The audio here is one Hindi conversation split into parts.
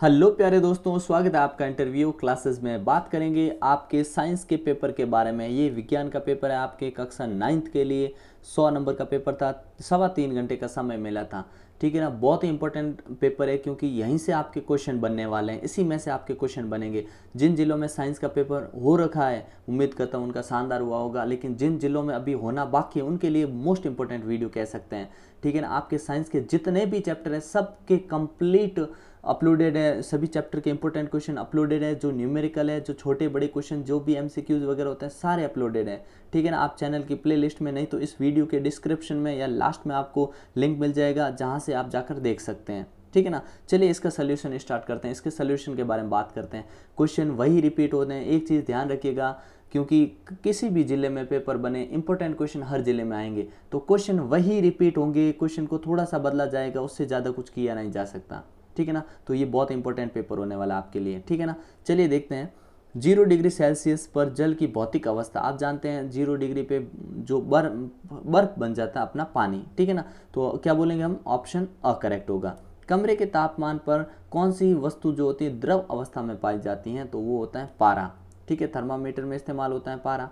हेलो प्यारे दोस्तों, स्वागत है आपका इंटरव्यू क्लासेस में। बात करेंगे आपके साइंस के पेपर के बारे में। ये विज्ञान का पेपर है आपके कक्षा 9th के लिए। 100 नंबर का पेपर था, 3.25 घंटे का समय मिला था। ठीक है ना, बहुत ही इंपॉर्टेंट पेपर है क्योंकि यहीं से आपके क्वेश्चन बनने वाले हैं, इसी में से आपके क्वेश्चन बनेंगे। जिन जिलों में साइंस का पेपर हो रखा है, उम्मीद करता हूँ उनका शानदार हुआ होगा, लेकिन जिन जिलों में अभी होना बाकी है उनके लिए मोस्ट इंपॉर्टेंट वीडियो कह सकते हैं। ठीक है ना, आपके साइंस के जितने भी चैप्टर हैं सबके कंप्लीट अपलोडेड है। सभी चैप्टर के इंपॉर्टेंट क्वेश्चन अपलोडेड है, जो न्यूमेरिकल है, जो छोटे बड़े क्वेश्चन, जो भी एमसीक्यूज वगैरह होते हैं, सारे अपलोडेड है। ठीक है ना, आप चैनल की प्लेलिस्ट में, नहीं तो इस वीडियो के डिस्क्रिप्शन में या लास्ट में आपको लिंक मिल जाएगा जहां से आप जाकर देख सकते हैं। ठीक है ना, चलिए इसका सोल्यूशन स्टार्ट करते हैं। इसके सोल्यूशन के बारे में बात करते हैं। क्वेश्चन वही रिपीट होते हैं। एक चीज़ ध्यान रखिएगा, क्योंकि किसी भी जिले में पेपर बने, इंपॉर्टेंट क्वेश्चन हर जिले में आएंगे, तो क्वेश्चन वही रिपीट होंगे। क्वेश्चन को थोड़ा सा बदला जाएगा, उससे ज़्यादा कुछ किया नहीं जा सकता। ठीक है ना, तो ये बहुत इंपॉर्टेंट पेपर होने वाला आपके लिए। ठीक है ना, चलिए देखते हैं। 0 डिग्री सेल्सियस पर जल की भौतिक अवस्था। आप जानते हैं 0 डिग्री पे जो बर्फ बन जाता है अपना पानी। ठीक है ना, तो क्या बोलेंगे हम? ऑप्शन अ करेक्ट होगा। कमरे के तापमान पर कौन सी वस्तु जो होती है द्रव अवस्था में पाई जाती है? तो वो होता है पारा। ठीक है, थर्मामीटर में इस्तेमाल होता है पारा।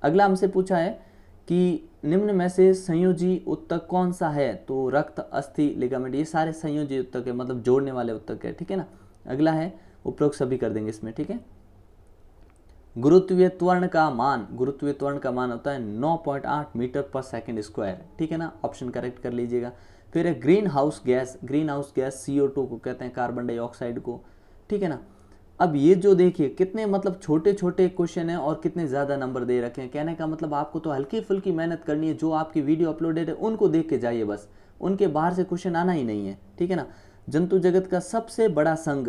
अगला हमसे पूछा है कि निम्न में से संयोजी उत्तक कौन सा है? तो रक्त, अस्थि, लिगामेंट, ये सारे संयोजी उत्तक है, मतलब जोड़ने वाले उत्तक है। ठीक है ना, अगला है उपरोक्त सभी कर देंगे इसमें। ठीक है, गुरुत्वीय त्वरण का मान। गुरुत्वीय त्वरण का मान होता है 9.8 मीटर पर सेकंड स्क्वायर। ठीक है ना, ऑप्शन करेक्ट कर लीजिएगा। फिर है green house gas. Green house gas CO2 को कहते हैं, कार्बन डाइऑक्साइड को। ठीक है ना, अब ये जो देखिए कितने मतलब छोटे छोटे क्वेश्चन हैं और कितने ज़्यादा नंबर दे रखे हैं। कहने का मतलब आपको तो हल्की फुल्की मेहनत करनी है। जो आपकी वीडियो अपलोडेड है उनको देख के जाइए बस, उनके बाहर से क्वेश्चन आना ही नहीं है। ठीक है ना, जंतु जगत का सबसे बड़ा संघ,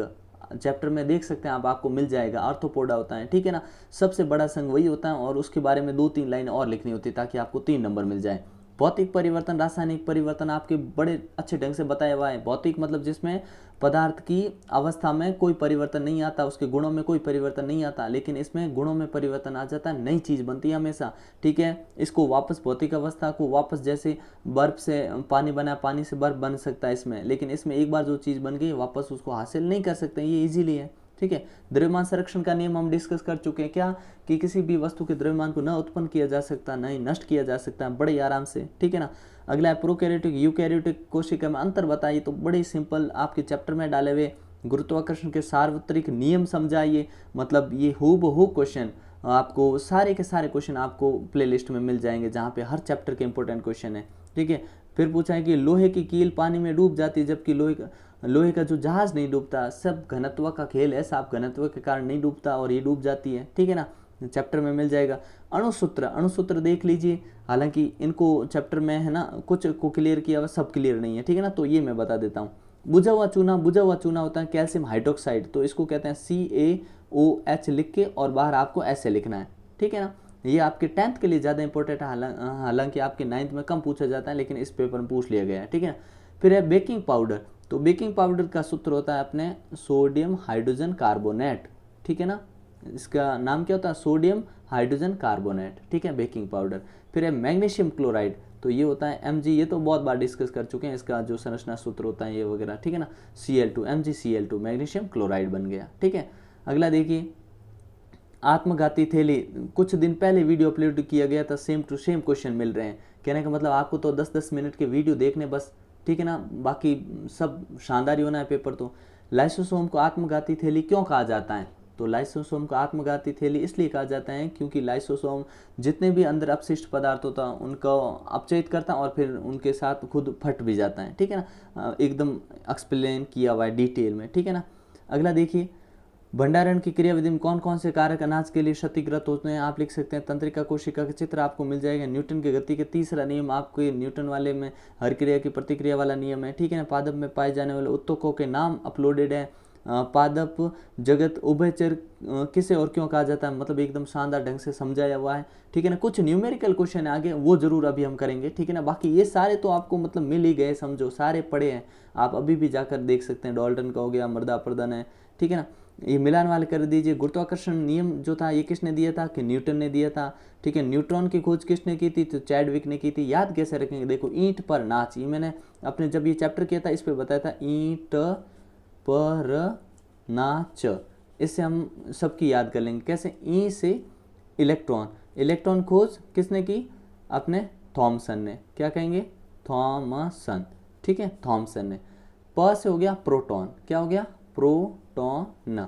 चैप्टर में देख सकते हैं आप, आपको मिल जाएगा, आर्थ्रोपोडा होता है। ठीक है ना, सबसे बड़ा संघ वही होता है, और उसके बारे में 2-3 लाइन और लिखनी होती है ताकि आपको 3 नंबर मिल जाए। भौतिक परिवर्तन, रासायनिक परिवर्तन आपके बड़े अच्छे ढंग से बताया हुआ है। भौतिक मतलब जिसमें पदार्थ की अवस्था में कोई परिवर्तन नहीं आता, उसके गुणों में कोई परिवर्तन नहीं आता, लेकिन इसमें गुणों में परिवर्तन आ जाता है, नई चीज़ बनती है हमेशा। ठीक है, इसको वापस भौतिक अवस्था को वापस, जैसे बर्फ से पानी बना, पानी से बर्फ बन सकता है इसमें, लेकिन इसमें एक बार जो चीज़ बन गई वापस उसको हासिल नहीं कर सकते, ये इजीली है। ठीक है, द्रव्यमान संरक्षण का नियम हम डिस्कस कर चुके हैं, क्या कि किसी भी वस्तु के द्रव्यमान को न उत्पन्न किया जा सकता, न ही नष्ट किया जा सकता है, बड़े आराम से। ठीक है ना, अगला है प्रोकैरियोटिक यूकैरियोटिक कोशिका में अंतर बताइए। तो बड़े सिंपल आपके चैप्टर में डाले हुए गुरुत्वाकर्षण के सार्वत्रिक नियम समझाइए। मतलब ये हूबहू क्वेश्चन आपको, सारे के सारे क्वेश्चन आपको प्लेलिस्ट में मिल जाएंगे जहाँ पे हर चैप्टर के इंपॉर्टेंट क्वेश्चन है। ठीक है, फिर पूछा है कि लोहे की कील पानी में डूब जाती है, जबकि लोहे का जो जहाज नहीं डूबता। सब घनत्व का खेल है, साफ घनत्व के कारण नहीं डूबता और ये डूब जाती है। ठीक है ना, चैप्टर में मिल जाएगा। अणुसूत्र, अणुसूत्र देख लीजिए, हालांकि इनको चैप्टर में है ना कुछ को क्लियर किया हुआ, सब क्लियर नहीं है। ठीक है ना, तो ये मैं बता देता हूँ। बुझा हुआ चूना, बुझा हुआ चूना होता है कैल्शियम हाइड्रोक्साइड, तो इसको कहते हैं CaOH लिख के और बाहर आपको ऐसे लिखना है। ठीक है ना, ये आपके 10th के लिए ज़्यादा इंपॉर्टेंट है, हालांकि आपके 9th में कम पूछा जाता है, लेकिन इस पेपर में पूछ लिया गया है। ठीक है, फिर है बेकिंग पाउडर। तो बेकिंग पाउडर का सूत्र होता है अपने सोडियम हाइड्रोजन कार्बोनेट। ठीक है ना, इसका नाम क्या होता है? Sodium hydrogen carbonate. ठीक है, बेकिंग पाउडर। फिर है मैग्नीशियम क्लोराइड, तो ये होता है Mg। ये तो बहुत बार डिस्कस कर चुके हैं, इसका जो संरचना सूत्र होता है ये वगैरह। ठीक है ना, Cl2, MgCl2, मैग्नीशियम क्लोराइड बन गया। ठीक है, अगला देखिए आत्मघाती थैली। कुछ दिन पहले वीडियो अपलोड किया गया था, सेम टू सेम क्वेश्चन मिल रहे हैं। कहने का मतलब आपको तो 10-10 मिनट के वीडियो देखने बस। ठीक है ना, बाकी सब शानदार ही होना है पेपर। तो लाइसोसोम को आत्मघाती थैली क्यों कहा जाता है? तो लाइसोसोम को आत्मघाती थैली इसलिए कहा जाता है क्योंकि लाइसोसोम जितने भी अंदर अपशिष्ट पदार्थ होता है उनको अपचयित करता है और फिर उनके साथ खुद फट भी जाता है। ठीक है ना, एकदम एक्सप्लेन किया हुआ है डिटेल में। ठीक है ना, अगला देखिए भंडारण की क्रियाविधि में कौन कौन से कारक अनाज के लिए क्षतिग्रस्त होते हैं? आप लिख सकते हैं तंत्रिका कोशिका का चित्र आपको मिल जाएगा। न्यूटन की गति के तीसरा नियम, आपको न्यूटन वाले में हर क्रिया की प्रतिक्रिया वाला नियम है। ठीक है ना, पादप में पाए जाने वाले उत्तकों के नाम अपलोडेड है। पादप जगत उभयचर किसे और क्यों कहा जाता है? मतलब एकदम शानदार ढंग से समझाया हुआ है। ठीक है ना, कुछ न्यूमेरिकल क्वेश्चन है आगे, वो जरूर अभी हम करेंगे। ठीक है ना, बाकी ये सारे तो आपको मतलब मिल ही गए, समझो सारे पढ़े हैं, आप अभी भी जाकर देख सकते हैं। डाल्टन का हो गया, मृदा अपर्दन है। ठीक है ना, ये मिलान वाले कर दीजिए। गुरुत्वाकर्षण नियम जो था ये किसने दिया था? कि न्यूटन ने दिया था। ठीक है, न्यूट्रॉन की खोज किसने की थी? तो चैडविक ने की थी। याद कैसे रखेंगे? देखो ईंट पर नाच, ये मैंने अपने जब ये चैप्टर किया था इस पे बताया था। ईंट पर ना च, इससे हम सबकी याद कर लेंगे। कैसे? ई से इलेक्ट्रॉन, इलेक्ट्रॉन खोज किसने की? अपने थॉमसन ने। क्या कहेंगे? थॉमसन, ठीक है, थॉमसन ने। प से हो गया प्रोटॉन, क्या हो गया? प्रोटॉन,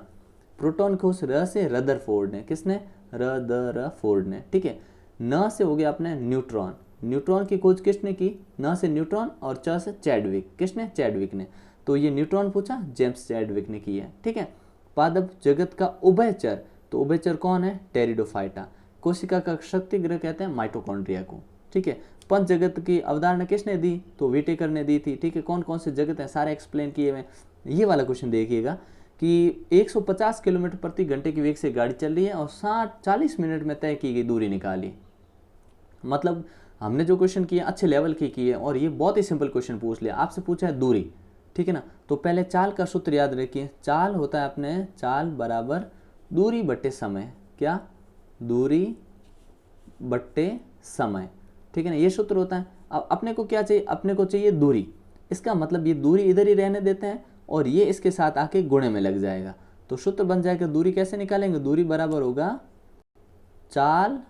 प्रोटॉन खोज र से रदरफोर्ड ने। किसने? रदरफोर्ड ने, ठीक है। न से हो गया अपने न्यूट्रॉन, न्यूट्रॉन की खोज किसने की? न से न्यूट्रॉन और च से चैडविक, किसने? चैडविक ने। तो ये न्यूट्रॉन पूछा, जेम्स चैडविक ने की है, ठीक है। पादप जगत का उभयचर, तो उभयचर कौन है? टेरिडोफाइटा। कोशिका का शक्ति गृह कहते हैं माइटोकॉन्ड्रिया को, ठीक है। पंच जगत की अवधारणा किसने दी? तो विटेकर ने दी थी, ठीक है। कौन कौन से जगत हैं सारे एक्सप्लेन किए हुए। ये वाला क्वेश्चन देखिएगा कि 150 किलोमीटर प्रति घंटे की वेग से गाड़ी चल रही है और 40 मिनट में तय की गई दूरी निकाली। मतलब हमने जो क्वेश्चन किए अच्छे लेवल के किए और ये बहुत ही सिंपल क्वेश्चन पूछ लिया। आपसे पूछा है दूरी, ठीक है ना। तो पहले चाल का सूत्र याद रखिए। चाल होता है अपने, चाल बराबर दूरी बट्टे समय। क्या? दूरी बट्टे समय, ठीक है ना, ये सूत्र होता है। अब अपने को क्या चाहिए? अपने को चाहिए दूरी। इसका मतलब ये दूरी इधर ही रहने देते हैं और ये इसके साथ आके गुणे में लग जाएगा। तो सूत्र बन जाएगा, दूरी कैसे निकालेंगे? दूरी बराबर होगा चाल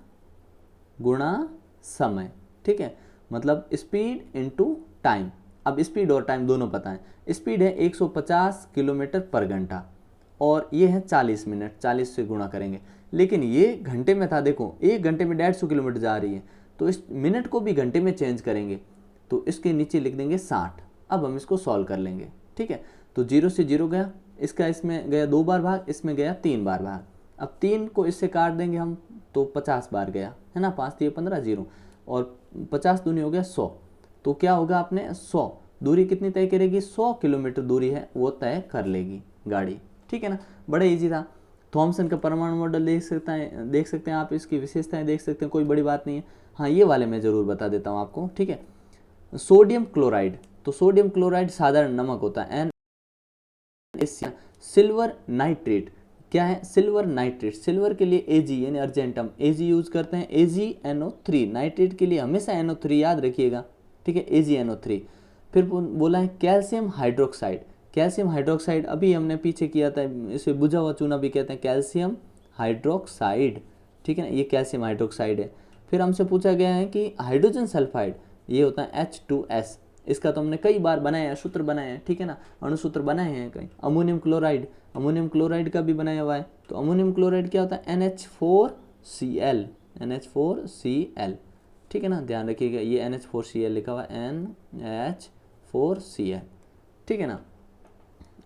गुणा समय, ठीक है। मतलब स्पीड इनटू टाइम। अब स्पीड और टाइम दोनों पता है। स्पीड है 150 किलोमीटर पर घंटा और ये है 40 मिनट, 40 से गुणा करेंगे। लेकिन ये घंटे में था, देखो 1 घंटे में 150 किलोमीटर जा रही है, तो इस मिनट को भी घंटे में चेंज करेंगे, तो इसके नीचे लिख देंगे 60। अब हम इसको सॉल्व कर लेंगे, ठीक है। तो 0 से 0 गया, इसका इसमें गया 2 बार भाग, इसमें गया 3 बार भाग। अब 3 को इससे काट देंगे हम, तो 50 बार गया, है ना। 5 3 15 0 और 50 दूनी हो गया 100। तो क्या होगा? आपने 100 दूरी कितनी तय करेगी? 100 किलोमीटर दूरी है वो तय कर लेगी गाड़ी, ठीक है ना। बड़ा इजी था। थॉमसन का परमाणु मॉडल देख सकते हैं आप, इसकी विशेषताएं देख सकते हैं, कोई बड़ी बात नहीं है। हाँ, ये वाले मैं जरूर बता देता हूँ आपको, ठीक है। सोडियम क्लोराइड, तो सोडियम क्लोराइड साधारण नमक होता है। सिल्वर नाइट्रेट, क्या है? सिल्वर नाइट्रेट, सिल्वर के लिए Ag यानी अर्जेंटम, Ag यूज करते हैं। AgNO3, नाइट्रेट के लिए हमेशा NO3 याद रखिएगा, ठीक है, AgNO3। फिर बोला है कैल्शियम हाइड्रोक्साइड, कैल्शियम हाइड्रोक्साइड अभी हमने पीछे किया था, इसे बुझा हुआ चूना भी कहते हैं, कैल्शियम हाइड्रोक्साइड, ठीक है ना, ये कैल्शियम हाइड्रोक्साइड है। फिर हमसे पूछा गया है कि हाइड्रोजन सल्फाइड, ये होता है H2S, इसका तो हमने कई बार बनाया है, सूत्र बनाए हैं, ठीक है ना, अणुसूत्र बनाए हैं कई। अमोनियम क्लोराइड, अमोनियम क्लोराइड का भी बनाया हुआ है। तो अमोनियम क्लोराइड क्या होता है? NH4Cl, NH4Cl, ठीक है ना, ध्यान रखिएगा, ये NH4Cl लिखा हुआ है, NH4Cl, ठीक है ना।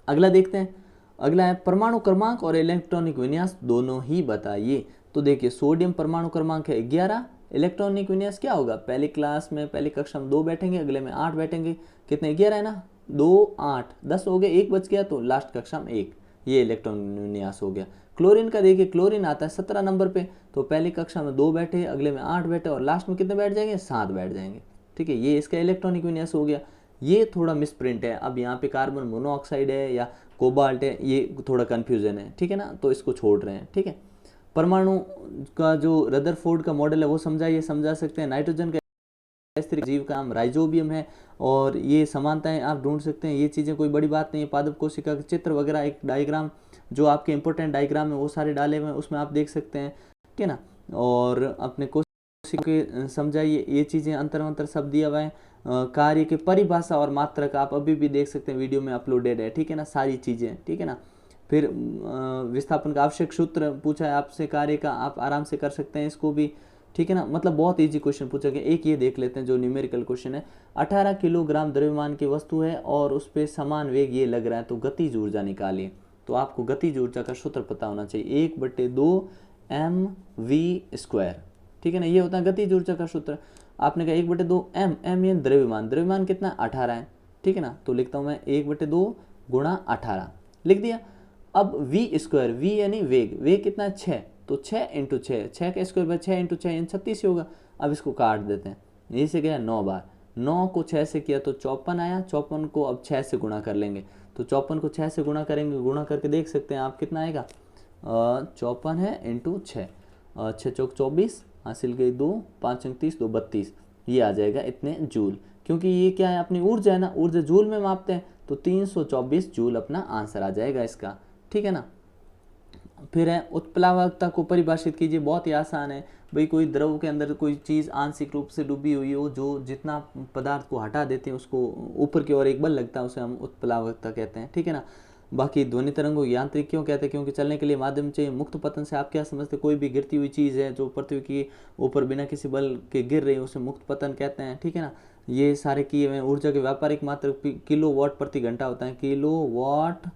अगला देखते हैं। अगला है परमाणु क्रमांक और इलेक्ट्रॉनिक विन्यास दोनों ही बताइए। तो देखिए सोडियम परमाणु क्रमांक है 11, इलेक्ट्रॉनिक विन्यास क्या होगा? पहली क्लास में पहली कक्षा में 2 बैठेंगे, अगले में 8 बैठेंगे। कितने? 11 है ना, 2 8 10 हो गए, 1 बच गया, तो लास्ट कक्षा में 1, ये इलेक्ट्रॉन विन्यास हो गया। क्लोरीन का देखिए, क्लोरीन आता है 17 नंबर पे, तो पहली कक्षा में 2 बैठे, अगले में 8 बैठे और लास्ट में कितने बैठ जाएंगे? 7 बैठ जाएंगे, ठीक है। ये इसका इलेक्ट्रॉनिक विन्यास हो गया। ये थोड़ा मिसप्रिंट है, अब यहाँ पे कार्बन मोनोऑक्साइड है या कोबाल्ट है, ये थोड़ा कन्फ्यूजन है, ठीक है ना, तो इसको छोड़ रहे हैं, ठीक है। परमाणु का जो रदरफोर्ड का मॉडल है वो समझा सकते हैं। नाइट्रोजन का स्थिर जीव का नाम राइजोबियम है और ये समानताएं आप ढूंढ सकते हैं, ये चीज़ें कोई बड़ी बात नहीं है। पादप कोशिका के चित्र वगैरह, एक डायग्राम जो आपके इंपॉर्टेंट डायग्राम है वो सारे डाले हुए हैं, उसमें आप देख सकते हैं, ठीक है ना। और अपने कोशिका के समझाइए, ये चीज़ें अंतर सब दिया हुआ है। कार्य के परिभाषा और मात्रक आप अभी भी देख सकते हैं, वीडियो में अपलोडेड है, ठीक है ना, सारी चीज़ें, ठीक है ना। फिर विस्थापन का आवश्यक सूत्र पूछा है आपसे, कार्य का आप आराम से कर सकते हैं इसको भी, ठीक है ना। मतलब बहुत इजी क्वेश्चन पूछा गया। एक ये देख लेते हैं जो न्यूमेरिकल क्वेश्चन है। 18 किलोग्राम द्रव्यमान की वस्तु है और उस पर समान वेग ये लग रहा है, तो गतिज ऊर्जा निकालिए। तो आपको गतिज ऊर्जा का सूत्र पता होना चाहिए, 1/2 mv², ठीक है ना, ये होता है गतिज ऊर्जा का सूत्र। आपने कहा 1/2 m, m यानी द्रव्यमान, द्रव्यमान कितना? 18 है, ठीक है ना, तो लिखता हूँ मैं 1/2 × 18 लिख दिया। अब v², v यानी वेग, वेग कितना है? 6, तो 6 × 6, 6 का स्क्वायर 6 × 6 यानी 36 ही होगा। अब इसको काट देते हैं, यहीं से गया 9 बार, 9 को 6 से किया तो 54 आया, 54 को अब 6 से गुणा कर लेंगे, तो 54 को 6 से गुणा करेंगे, गुणा करके देख सकते हैं आप कितना आएगा। 54 है × 6, 6 चौक 24, हासिल गई 2, 5 अंक 30, 2 32, ये आ जाएगा इतने जूल। क्योंकि ये क्या है? अपनी ऊर्जा है ना, ऊर्जा जूल में मापते हैं, तो 324 जूल अपना आंसर आ जाएगा इसका, ठीक है ना। फिर है उत्प्लावकता को परिभाषित कीजिए, बहुत ही आसान है भाई, कोई द्रव के अंदर कोई चीज़ आंशिक रूप से डूबी हुई हो, जो जितना पदार्थ को हटा देते हैं उसको ऊपर की ओर एक बल लगता है, उसे हम उत्प्लावकता कहते हैं, ठीक है ना। बाकी ध्वनि तरंगों यांत्रिक क्यों कहते हैं, क्योंकि चलने के लिए माध्यम चाहिए। मुक्त पतन से आप क्या समझते हैं, कोई भी गिरती हुई चीज़ है जो पृथ्वी की ऊपर बिना किसी बल के गिर रही है उसे मुक्त पतन कहते हैं, ठीक है ना। ये सारे किए हुए ऊर्जा के व्यापारिक मात्रा किलो वाट प्रति घंटा होता है, किलो वाट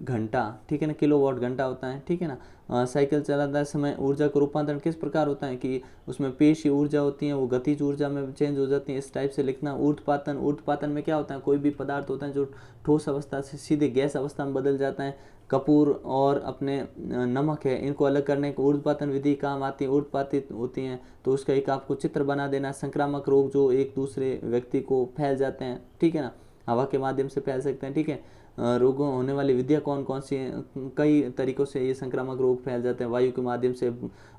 घंटा, ठीक है ना, किलो वाट घंटा होता है, ठीक है ना। साइकिल चलाते समय ऊर्जा का रूपांतरण किस प्रकार होता है कि उसमें पेशी ऊर्जा होती है वो गतिज ऊर्जा में चेंज हो जाती है, इस टाइप से लिखना। ऊर्ध्वपातन, ऊर्ध्वपातन में क्या होता है, कोई भी पदार्थ होता है जो ठोस अवस्था से सीधे गैस अवस्था में बदल जाता है। कपूर और अपने नमक है, इनको अलग करने की ऊर्ध्वपातन विधि काम आती है, ऊर्ध्वपातित होती हैं, तो उसका एक आपको चित्र बना देना। संक्रामक रोग जो एक दूसरे व्यक्ति को फैल जाते हैं, ठीक है ना, हवा के माध्यम से फैल सकते हैं, ठीक है। रोगों होने वाली विधियाँ कौन कौन सी हैं, कई तरीक़ों से ये संक्रामक रोग फैल जाते हैं, वायु के माध्यम से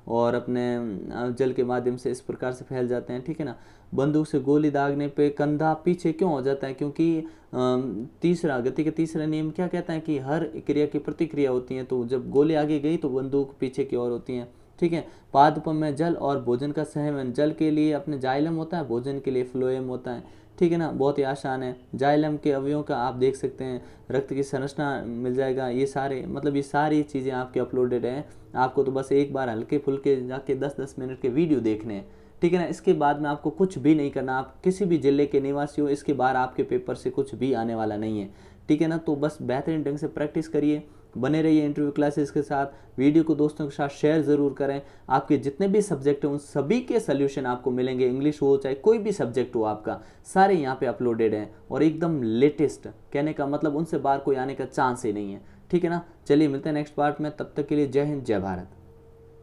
और अपने जल के माध्यम से, इस प्रकार से फैल जाते हैं, ठीक है ना। बंदूक से गोली दागने पे कंधा पीछे क्यों हो जाता है, क्योंकि तीसरा गति का तीसरा नियम क्या कहता है कि हर क्रिया की प्रतिक्रिया होती है, तो जब गोली आगे गई तो बंदूक पीछे की ओर होती है, ठीक है। पादपम में जल और भोजन का सहवन, जल के लिए अपने जाइलम होता है, भोजन के लिए फ्लोएम होता है, ठीक है ना, बहुत ही आसान है। जाइलम के अवयवों का आप देख सकते हैं, रक्त की संरचना मिल जाएगा, ये सारे मतलब ये सारी चीज़ें आपके अपलोडेड हैं, आपको तो बस एक बार हल्के फुल्के जाके 10-10 मिनट के वीडियो देखने हैं, ठीक है ना। इसके बाद में आपको कुछ भी नहीं करना, आप किसी भी जिले के निवासी हो, इसके बाद आपके पेपर से कुछ भी आने वाला नहीं है, ठीक है ना। तो बस बेहतरीन ढंग से प्रैक्टिस करिए, बने रहिए इंटरव्यू क्लासेस के साथ, वीडियो को दोस्तों के साथ शेयर ज़रूर करें। आपके जितने भी सब्जेक्ट हैं उन सभी के सल्यूशन आपको मिलेंगे, इंग्लिश हो चाहे कोई भी सब्जेक्ट हो आपका, सारे यहाँ पे अपलोडेड हैं और एकदम लेटेस्ट, कहने का मतलब उनसे बाहर कोई आने का चांस ही नहीं है, ठीक है ना। चलिए मिलते हैं नेक्स्ट पार्ट में, तब तक के लिए जय हिंद जय भारत।